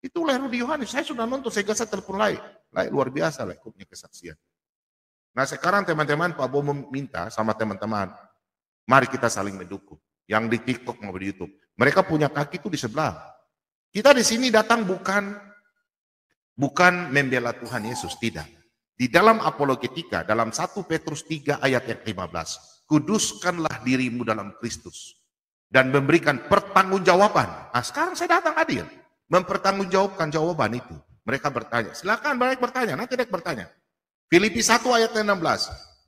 Itulah Rudy Yohanes. Saya sudah nonton, saya telepon Lai. Lai luar biasa Lai, punya kesaksian. Nah sekarang teman-teman Pak Bomo minta sama teman-teman, mari kita saling mendukung. Yang di TikTok mau di YouTube. Mereka punya kaki itu di sebelah. Kita di sini datang bukan membela Tuhan Yesus, tidak. Di dalam apologetika, dalam 1 Petrus 3 ayat yang 15, kuduskanlah dirimu dalam Kristus dan memberikan pertanggungjawaban. Nah, sekarang saya datang hadir, mempertanggungjawabkan jawaban itu. Mereka bertanya, silakan mereka bertanya, nanti mereka bertanya. Filipi 1 ayat 16,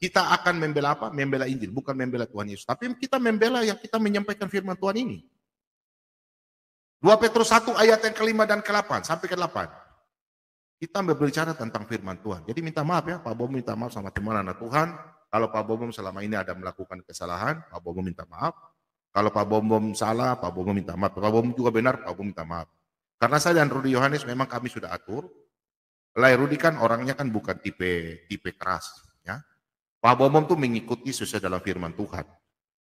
kita akan membela apa? Membela Injil, bukan membela Tuhan Yesus. Tapi kita membela yang kita menyampaikan firman Tuhan ini. 2 Petrus 1 ayat yang ke-5 dan ke-8, sampai ke-8. Kita berbicara tentang firman Tuhan. Jadi minta maaf ya, Pak Bomo minta maaf sama teman anak Tuhan. Kalau Pak Bomo selama ini ada melakukan kesalahan, Pak Bomo minta maaf. Kalau Pak Bomo salah, Pak Bomo minta maaf. Pak Bomo juga benar, Pak Bomo minta maaf. Karena saya dan Rudy Yohanes memang kami sudah atur. Lai Rudy kan orangnya kan bukan tipe keras. Ya. Pak Bomo tuh mengikuti sesuai dalam firman Tuhan.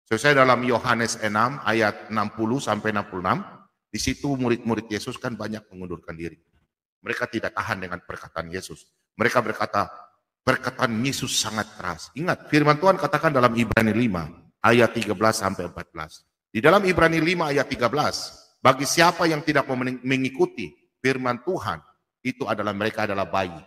Sesuai dalam Yohanes 6 ayat 60 sampai 66. Di situ murid-murid Yesus kan banyak mengundurkan diri. Mereka tidak tahan dengan perkataan Yesus. Mereka berkata, perkataan Yesus sangat keras. Ingat, firman Tuhan katakan dalam Ibrani 5, ayat 13 sampai 14. Di dalam Ibrani 5, ayat 13, bagi siapa yang tidak mengikuti firman Tuhan, itu adalah mereka adalah bayi,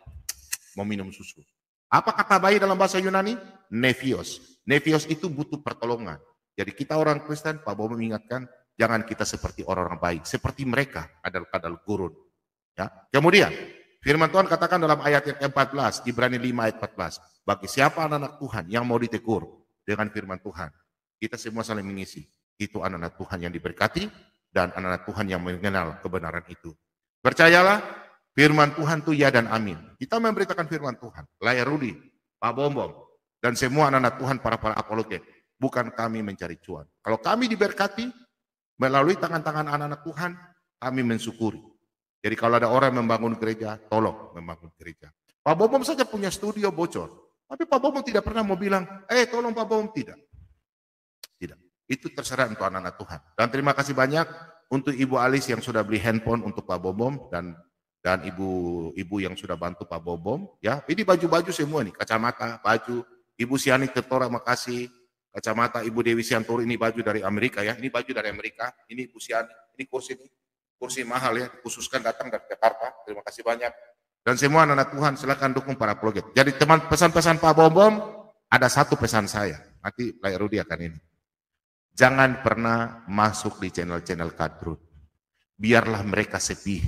mau minum susu. Apa kata bayi dalam bahasa Yunani? Nephios. Nephios itu butuh pertolongan. Jadi kita orang Kristen, Pak Bomo mengingatkan, jangan kita seperti orang-orang baik. Seperti mereka adalah gurun. Ya. Kemudian, firman Tuhan katakan dalam ayat yang ke-14, Ibrani 5 ayat 14. Bagi siapa anak-anak Tuhan yang mau ditegur dengan firman Tuhan, kita semua saling mengisi. Itu anak-anak Tuhan yang diberkati dan anak-anak Tuhan yang mengenal kebenaran itu. Percayalah, firman Tuhan itu ya dan amin. Kita memberitakan firman Tuhan. Lai Rudy, Pak Bombom, dan semua anak-anak Tuhan para apologet. Bukan kami mencari cuan. Kalau kami diberkati melalui tangan-tangan anak-anak Tuhan, kami mensyukuri. Jadi kalau ada orang membangun gereja, tolong membangun gereja. Pak Bombom saja punya studio bocor. Tapi Pak Bombom tidak pernah mau bilang, tolong Pak Bombom, tidak. Tidak. Itu terserah untuk anak-anak Tuhan. Dan terima kasih banyak untuk Ibu Alis yang sudah beli handphone untuk Pak Bombom dan ibu yang sudah bantu Pak Bombom. Ya, ini baju-baju semua nih, kacamata, baju. Ibu Siani Tertora, makasih. Kacamata Ibu Dewi Sianturi, ini baju dari Amerika ya. Ini baju dari Amerika. Ini Ibu Siani, ini kursi ini. Kursi mahal ya, khususkan datang dari Jakarta. Terima kasih banyak. Dan semua anak Tuhan silakan dukung para proyek. Jadi teman pesan-pesan Pak Bombom, ada satu pesan saya. Nanti Lai Rudy akan ini. Jangan pernah masuk di channel-channel kadrun. Biarlah mereka sepi.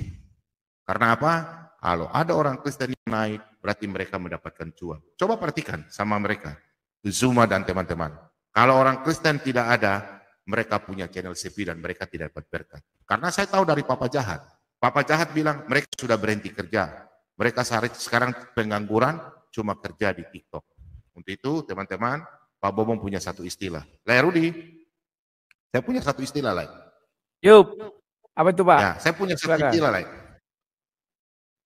Karena apa? Kalau ada orang Kristen yang naik, berarti mereka mendapatkan cuan. Coba perhatikan sama mereka. Zuma dan teman-teman. Kalau orang Kristen tidak ada, mereka punya channel sepi dan mereka tidak dapat berkat. Karena saya tahu dari Papa Jahat. Papa Jahat bilang mereka sudah berhenti kerja. Mereka sekarang pengangguran cuma kerja di TikTok. Untuk itu teman-teman, Pak Bombom punya satu istilah. Lai Rudy, saya punya satu istilah Lai. Yup, apa itu Pak? Ya, saya punya satu istilah Lai.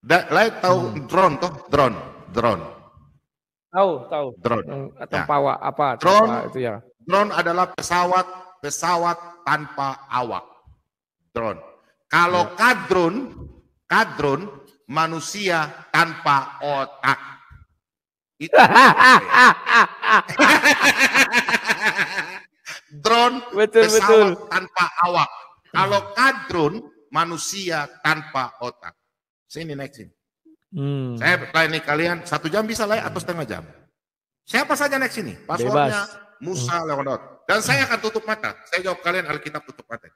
Lai tahu drone toh? Drone. Tahu. Drone. Atau pawa apa? Drone itu ya. Drone adalah pesawat tanpa awak. Drone. Kalau kadrun manusia tanpa otak. Itu drone pesawat tanpa awak. Kalau kadrun manusia tanpa otak. Sini next ini. Saya layani kalian 1 jam bisa lah atau setengah jam. Siapa saja next ini? Passwordnya Musa Leonard. Dan saya akan tutup mata. Saya jawab kalian Alkitab tutup mata.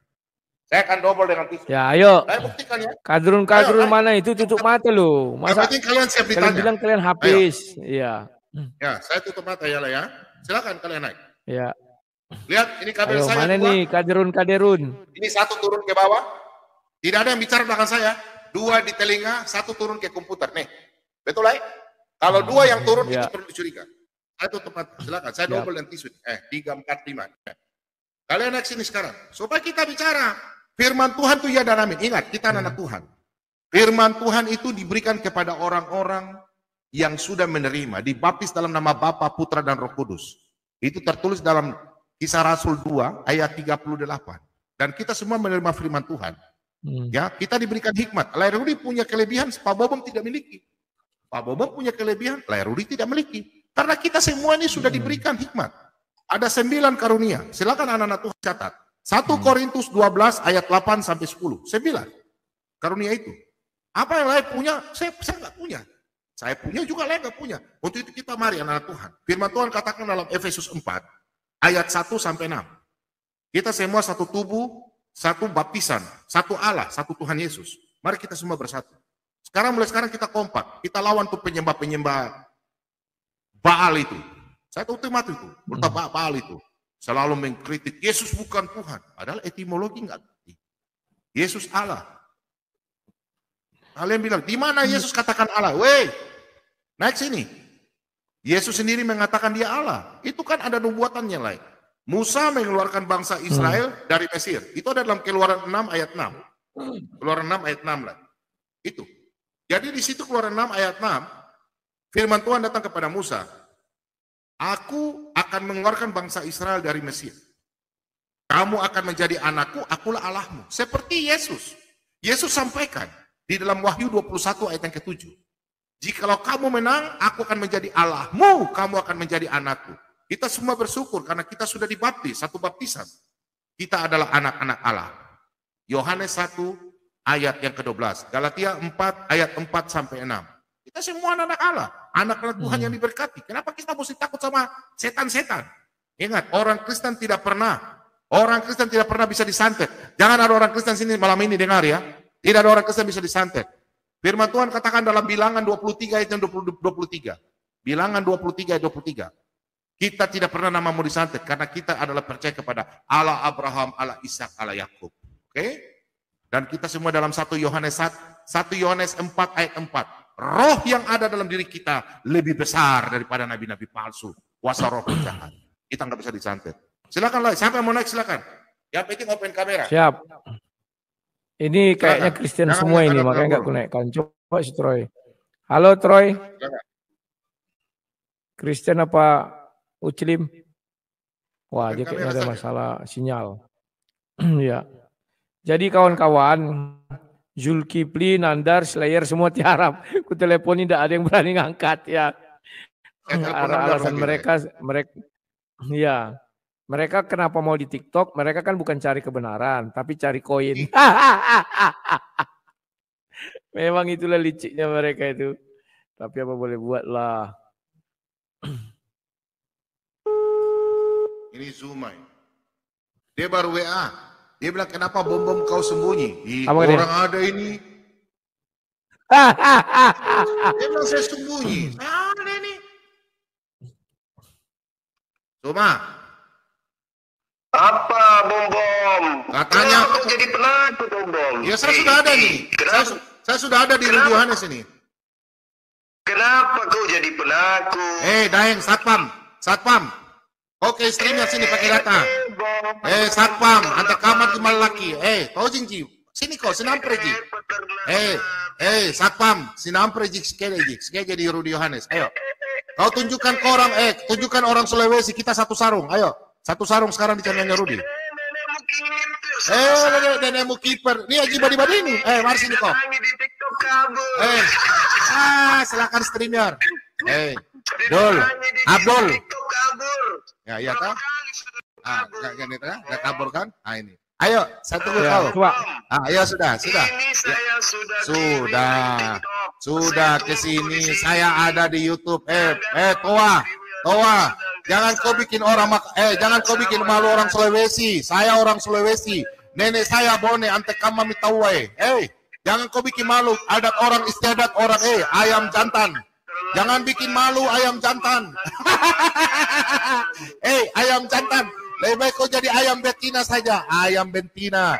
Saya akan double dengan tisu. Ya ayo. Saya buktikan ya. Kadrun mana itu tutup mata lu. Masa kalian siap ditanya. Kalian bilang kalian habis. Iya. Ya, saya tutup mata ya lah ya. Silakan kalian naik. Ya. Lihat ini kabel saya. Mana nih Kadrun? Ini 1 turun ke bawah. Tidak ada yang bicara belakang saya. 2 di telinga, 1 turun ke komputer. Nih. Betul lah. Kalau 2 yang turun itu perlu dicuriga. Saya tutup mata. Silakan. Saya double dan tisu. 3, 4, 5. Kalian naik sini sekarang. Supaya kita bicara. Firman Tuhan itu ya dan amin. Ingat, kita anak Tuhan. Firman Tuhan itu diberikan kepada orang-orang yang sudah menerima. Dibaptis dalam nama Bapa, Putra, dan Roh Kudus. Itu tertulis dalam Kisah Rasul 2 ayat 38. Dan kita semua menerima firman Tuhan. Ya, kita diberikan hikmat. Lai Rudi punya kelebihan, Pak Bobom tidak miliki. Pak Bobom punya kelebihan, Lai Rudi tidak miliki. Karena kita semua ini sudah diberikan hikmat. Ada 9 karunia. Silakan anak-anak Tuhan catat. 1 Korintus 12 ayat 8 sampai 10. 9 karunia itu. Apa yang lain punya? Saya nggak punya. Saya punya juga lain nggak punya. Untuk itu kita mari anak-anak Tuhan. Firman Tuhan katakan dalam Efesus 4 ayat 1 sampai 6. Kita semua satu tubuh, satu baptisan, satu Allah, satu Tuhan Yesus. Mari kita semua bersatu. Mulai sekarang kita kompak. Kita lawan tuh penyembah-penyembah Baal itu. Saya tahu temat itu. Baal itu. Selalu mengkritik, Yesus bukan Tuhan. Padahal etimologi enggak. Yesus Allah. Kalian bilang, di mana Yesus katakan Allah? Weh, naik sini. Yesus sendiri mengatakan dia Allah. Itu kan ada nubuatannya lain. Musa mengeluarkan bangsa Israel dari Mesir. Itu ada dalam Keluaran 6 ayat 6. Keluaran 6 ayat 6 lah. Itu. Jadi di situ Keluaran 6 ayat 6, firman Tuhan datang kepada Musa. Aku akan mengeluarkan bangsa Israel dari Mesir. Kamu akan menjadi anakku, akulah Allahmu. Seperti Yesus. Yesus sampaikan di dalam Wahyu 21 ayat yang ke-7. Jikalau kamu menang, aku akan menjadi Allahmu, kamu akan menjadi anakku. Kita semua bersyukur karena kita sudah dibaptis, satu baptisan. Kita adalah anak-anak Allah. Yohanes 1 ayat yang ke-12. Galatia 4 ayat 4 sampai 6. Kita semua anak-anak Allah, anak-anak Tuhan yang diberkati. Kenapa kita mesti takut sama setan-setan? Ingat, orang Kristen tidak pernah bisa disantet. Jangan ada orang Kristen sini malam ini dengar ya. Tidak ada orang Kristen bisa disantet. Firman Tuhan katakan dalam Bilangan 23 ayat yang 23. Bilangan 23 ayat 23. Kita tidak pernah namamu disantet karena kita adalah percaya kepada Allah Abraham, Allah Ishak, Allah Yakub. Oke? Dan kita semua dalam 1 Yohanes 4 ayat 4. Roh yang ada dalam diri kita lebih besar daripada nabi-nabi palsu. Kuasa roh jahat. Kita nggak bisa disantet. Silakan lah, siapa yang mau naik silakan. Yang penting open kamera. Siap. Ini kayaknya Kristen semua ini, makanya nggak aku naikkan. Coba si Troy. Halo Troy. Kristen apa Muslim? Wah, dia kayaknya ada masalah sinyal. Ya. Jadi kawan-kawan, Zulkifli, Nandar, Slayer semua tiarap. Ku teleponin tidak ada yang berani ngangkat ya. Alasan mereka ya. Mereka kenapa mau di TikTok? Mereka kan bukan cari kebenaran, tapi cari koin. Memang itulah liciknya mereka itu. Tapi apa boleh buat lah. Ini Zumai. Dia baru WA. Dia bilang, kenapa bom-bom kau sembunyi? Orang ada ini. Dia bilang, saya sembunyi. Ada ini. Cuma. Apa bom-bom? Katanya. Kenapa jadi penakut bom-bom? Ya saya sudah ada nih. Saya sudah ada di Rudy Yohanes ini. Kenapa kau jadi penakut? Daeng, Satpam. Oke, istrinya sini pakai data. Satpam, anda kamar di laki. Kau jingji. Sini kau, sinampre ji. Satpam, sinampre ji sekali jadi Rudy Yohanes. Ayo. Kau tunjukkan ke orang, tunjukkan orang Sulawesi, kita satu sarung. Ayo, satu sarung sekarang di channelnya Rudy. Nenekmu kiper. Ini Haji Badi ini. Mari sini kau. Silakan streamer. Dul, Abdul. TikTok kabur. Ya, iya Berapa kah? kali sudah kabur? Nggak kabur kan? Ah ini. Ayo, satu Ya, kau. coba. Ayo sudah. Ini saya sudah Sudah. di TikTok. Sudah Saya ke tunggu sini, di sini. saya ada di YouTube. Toa. Jangan kau bikin jangan kau bikin malu orang Sulawesi. Saya orang Sulawesi. Nenek saya bone ante kama mitawai. Jangan kau bikin malu adat orang istiadat orang ayam jantan. Jangan bikin malu ayam jantan. Ayam jantan. Lebih baik kau jadi ayam betina saja. Ayam betina.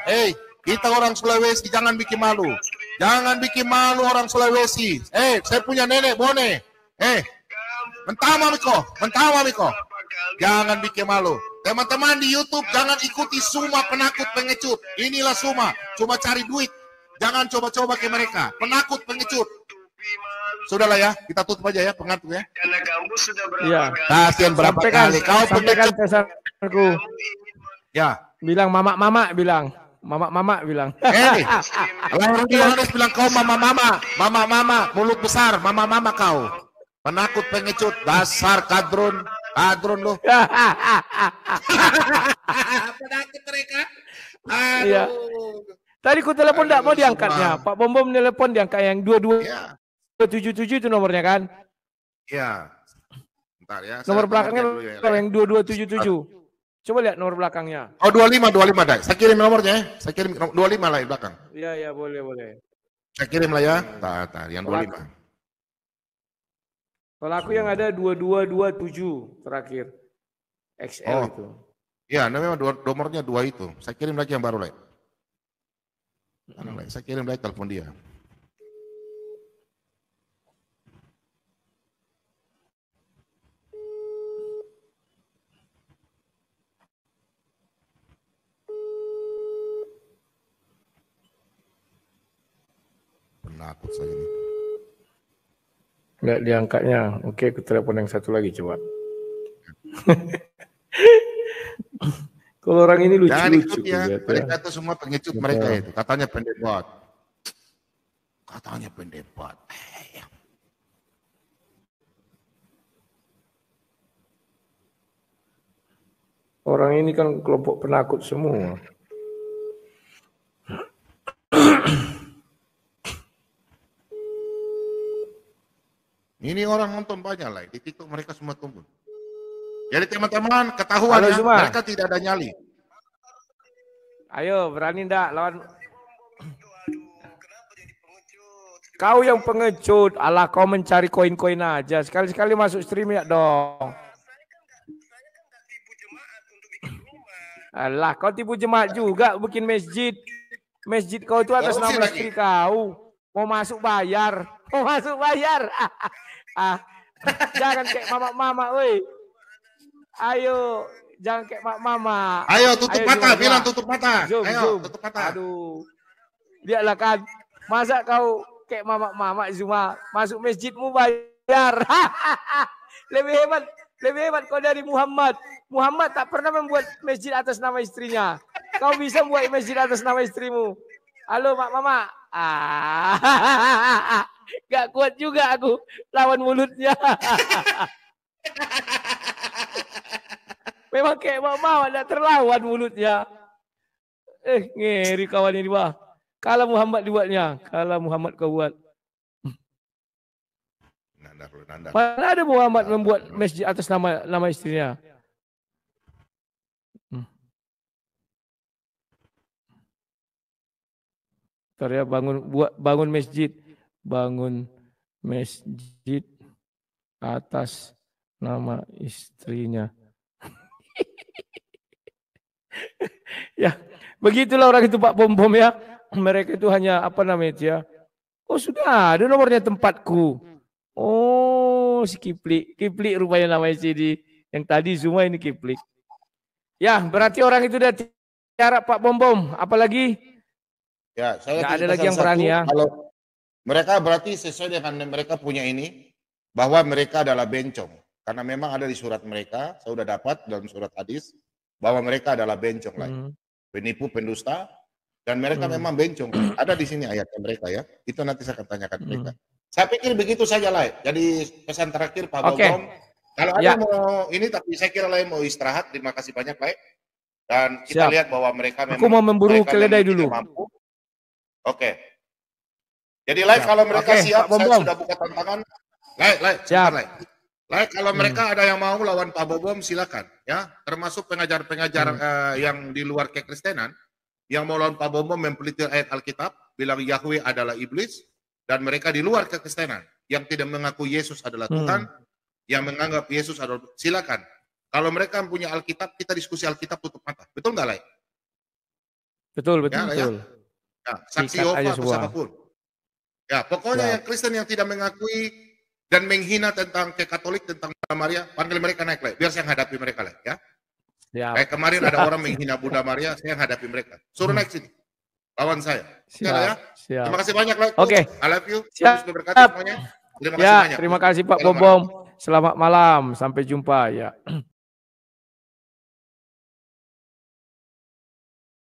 Kita orang Sulawesi jangan bikin malu. Jangan bikin malu orang Sulawesi. Saya punya nenek bone. Mentama Miko. Jangan bikin malu. Teman-teman di YouTube jangan ikuti Suma penakut pengecut. Inilah Suma. Cuma cari duit. Jangan coba-coba ke mereka. Penakut pengecut. Sudahlah ya, kita tutup aja ya pengantuk ya. Karena kamu sudah berapa Iya. kali? Kasihan berapa kali kau Sampaikan pengecut. pesanku. Ya. Bilang mama bilang. Mama bilang. Lahir Yohanes bilang kau mama, mulut besar, mama kau. Penakut pengecut, dasar kadrun lu. Penakut mereka. Iya. Tadi ku telepon enggak mau diangkatnya. Pak Bom nelpon diangkat yang 2277 itu nomornya kan? Iya. Bentar ya. Nomor belakangnya yang 2277. Coba lihat nomor belakangnya. Oh 25 Dai. Saya kirim nomornya ya. Saya kirim 25 lah di belakang. Iya boleh. Saya kirim lah ya. Tar yang 25. Kalau aku yang ada 2227 terakhir. XL itu. Iya, memang nomornya 2 itu. Saya kirim lagi yang baru lah. Saya kirim lagi telepon dia. Penakut saya ini. Enggak diangkatnya. Oke, aku telepon yang satu lagi coba. Kalau orang ini Jangan lucu-lucu. ikut ya. Mereka itu semua pengecut mereka itu. Katanya pendebat. Orang ini kan kelompok penakut semua. Ini orang nonton banyak lah. Di TikTok mereka semua tunggu. Jadi teman-teman ketahuan Halo, ya. Zuma. Mereka tidak ada nyali. Ayo, berani ndak lawan? Kau yang pengecut. Alah, kau mencari koin-koin aja. Sekali-sekali masuk stream ya dong. Alah, kau tipu jemaat juga bikin masjid. Masjid kau itu atas nama istri kau. Mau masuk bayar. Jangan kayak mama, woi. Ayo, jangan kayak mama. Ayo tutup mata, bilang tutup mata. Zoom. Tutup mata. Aduh. Lihatlah kan. Masa kau kayak mama Zuma masuk masjidmu bayar. Lebih hebat kau dari Muhammad. Muhammad tak pernah membuat masjid atas nama istrinya. Kau bisa buat masjid atas nama istrimu. Halo mama. Gak kuat juga aku lawan mulutnya. Memang kayak mama tidak terlawan mulutnya. Ngeri kawan ini wah. Kalau Muhammad dibuatnya, kalau Muhammad kau buat. Nandar. Mana ada Muhammad membuat masjid atas nama istrinya? Karya bangun masjid atas nama istrinya. Ya, begitulah orang itu Pak Bom ya. Mereka itu hanya apa namanya ya? Oh sudah ada nomornya tempatku. Oh si Kiplik rupanya namanya sini. Yang tadi semua ini Kiplik. Ya berarti orang itu udah tiara Pak Bom. Apalagi? Ya, saya nggak ada lagi yang berani ya. Kalau mereka berarti sesuai dengan mereka punya ini bahwa mereka adalah bencong. Karena memang ada di surat mereka, saya sudah dapat dalam surat hadis bahwa mereka adalah bencong lah. Penipu, pendusta, dan mereka memang bencong. Ada di sini ayatnya mereka ya. Itu nanti saya akan tanyakan mereka. Saya pikir begitu saja lah. Jadi pesan terakhir Pak Oke. Bobom. Kalau ada Ya. mau ini, tapi saya kira lah mau istirahat. Terima kasih banyak Pak. Dan kita Siap. lihat bahwa mereka memang Aku mau memburu mereka keledai memang dulu. tidak mampu. Oke. Jadi like Siap. kalau mereka Oke, siap, Pak saya Bom-Bom. sudah buka tantangan. Like, Siap. sebentar, like kalau mereka ada yang mau lawan Pak Bobom silakan ya. Termasuk pengajar-pengajar yang di luar kekristenan yang mau lawan Pak Bobom mempeliti ayat Alkitab, bilang Yahweh adalah iblis, dan mereka di luar kekristenan yang tidak mengaku Yesus adalah Tuhan, yang menganggap Yesus adalah, silakan. Kalau mereka punya Alkitab, kita diskusi Alkitab tutup mata. Betul nggak, Lai? Betul. Ya. Ya, saksi Sikat aja Yehova atau semua. siapapun. Ya, pokoknya yang Kristen yang tidak mengakui dan menghina tentang Katolik, tentang Bunda Maria, panggil mereka naik, Lai. Biar saya hadapi mereka, Lai. Ya. Siap. Kayak kemarin ada orang menghina Bunda Maria, saya hadapi mereka. Suruh naik sini. Lawan saya. Oke, Lai, ya. Siap. Terima kasih banyak, Lai. Oke. I love you. Siap. Terus berkati semuanya. Terima kasih Ya, banyak. terima kasih Pak Salam Bobom. Selamat malam, sampai jumpa ya.